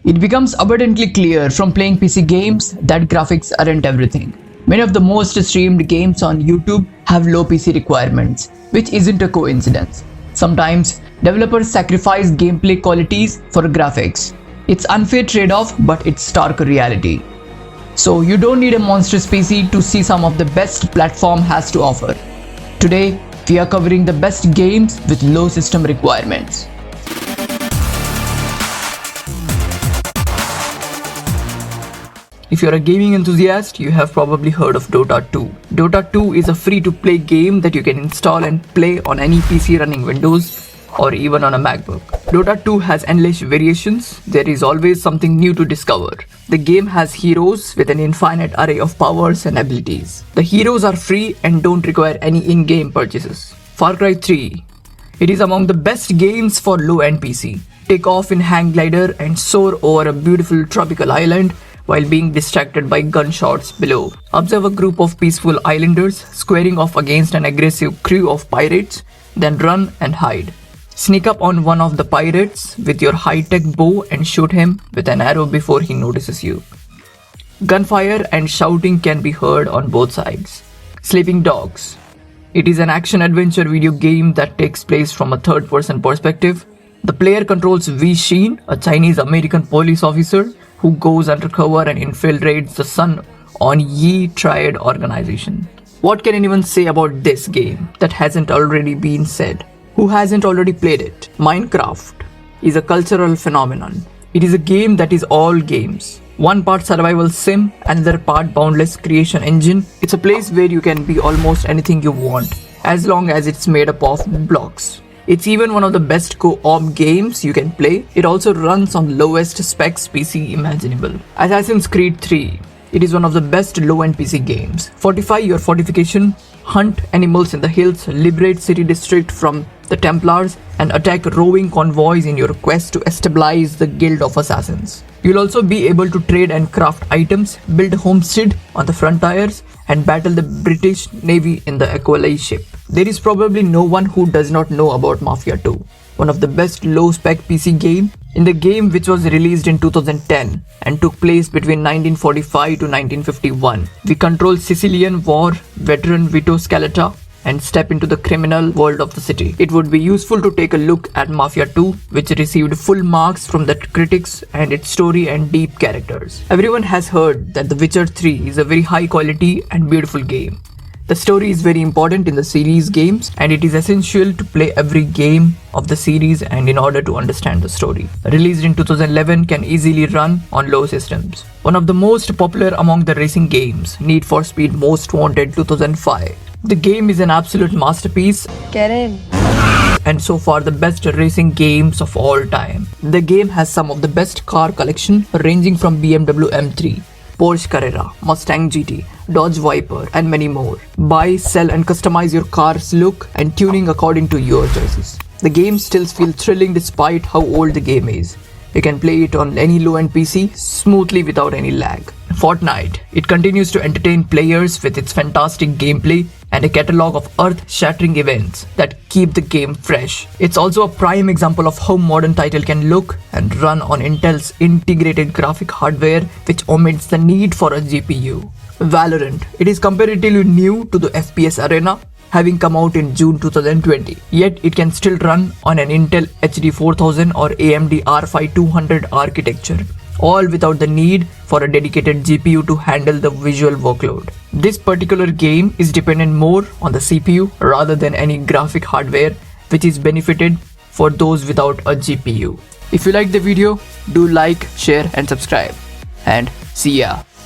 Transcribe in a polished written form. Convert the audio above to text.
It becomes abundantly clear from playing PC games that graphics aren't everything. Many of the most streamed games on YouTube have low PC requirements, which isn't a coincidence. Sometimes, developers sacrifice gameplay qualities for graphics. It's unfair trade-off, but it's stark reality. So you don't need a monstrous PC to see some of the best platform has to offer. Today, we are covering the best games with low system requirements. If you're a gaming enthusiast, you have probably heard of Dota 2. Dota 2 is a free-to-play game that you can install and play on any PC running Windows or even on a MacBook. Dota 2 has endless variations. There is always something new to discover. The game has heroes with an infinite array of powers and abilities. The heroes are free and don't require any in-game purchases. Far Cry 3. It is among the best games for low-end PC. Take off in hang glider and soar over a beautiful tropical island while being distracted by gunshots below. Observe a group of peaceful islanders squaring off against an aggressive crew of pirates, then run and hide. Sneak up on one of the pirates with your high-tech bow and shoot him with an arrow before he notices you. Gunfire and shouting can be heard on both sides. Sleeping Dogs. It is an action-adventure video game that takes place from a third-person perspective. The player controls Wei Shin, a Chinese-American police officer who goes undercover and infiltrates the Sun On Yi Triad organization. What can anyone say about this game that hasn't already been said? Who hasn't already played it? Minecraft is a cultural phenomenon. It is a game that is all games. One part survival sim, another part boundless creation engine. It's a place where you can be almost anything you want, as long as it's made up of blocks. It's even one of the best co-op games you can play. It also runs on lowest specs PC imaginable. Assassin's Creed 3. It is one of the best low-end PC games. Fortify your fortification, hunt animals in the hills, liberate city district from the Templars, and attack roving convoys in your quest to stabilize the Guild of Assassins. You'll also be able to trade and craft items, build homestead on the frontiers, and battle the British Navy in the Aquila ship. There is probably no one who does not know about Mafia 2, one of the best low-spec PC game. In the game, which was released in 2010 and took place between 1945 to 1951, we control Sicilian War veteran Vito Scaletta and step into the criminal world of the city. It would be useful to take a look at Mafia 2, which received full marks from the critics and its story and deep characters. Everyone has heard that The Witcher 3 is a very high quality and beautiful game. The story is very important in the series games, and it is essential to play every game of the series and in order to understand the story. Released in 2011, can easily run on low systems. One of the most popular among the racing games, Need for Speed Most Wanted 2005. The game is an absolute masterpiece. Get in. And so far the best racing games of all time. The game has some of the best car collection ranging from BMW M3, Porsche Carrera, Mustang GT, Dodge Viper, and many more. Buy, sell, and customize your car's look and tuning according to your choices. The game still feels thrilling despite how old the game is. You can play it on any low-end PC smoothly without any lag. Fortnite. It continues to entertain players with its fantastic gameplay and a catalog of earth-shattering events that keep the game fresh. It's also a prime example of how modern title can look and run on Intel's integrated graphic hardware, which omits the need for a GPU. Valorant. It is comparatively new to the FPS arena, having come out in June 2020. Yet it can still run on an Intel HD 4000 or AMD R5 200 architecture, all without the need for a dedicated GPU to handle the visual workload. This particular game is dependent more on the CPU rather than any graphic hardware, which is benefited for those without a GPU. If you like the video, do like, share and subscribe. And see ya.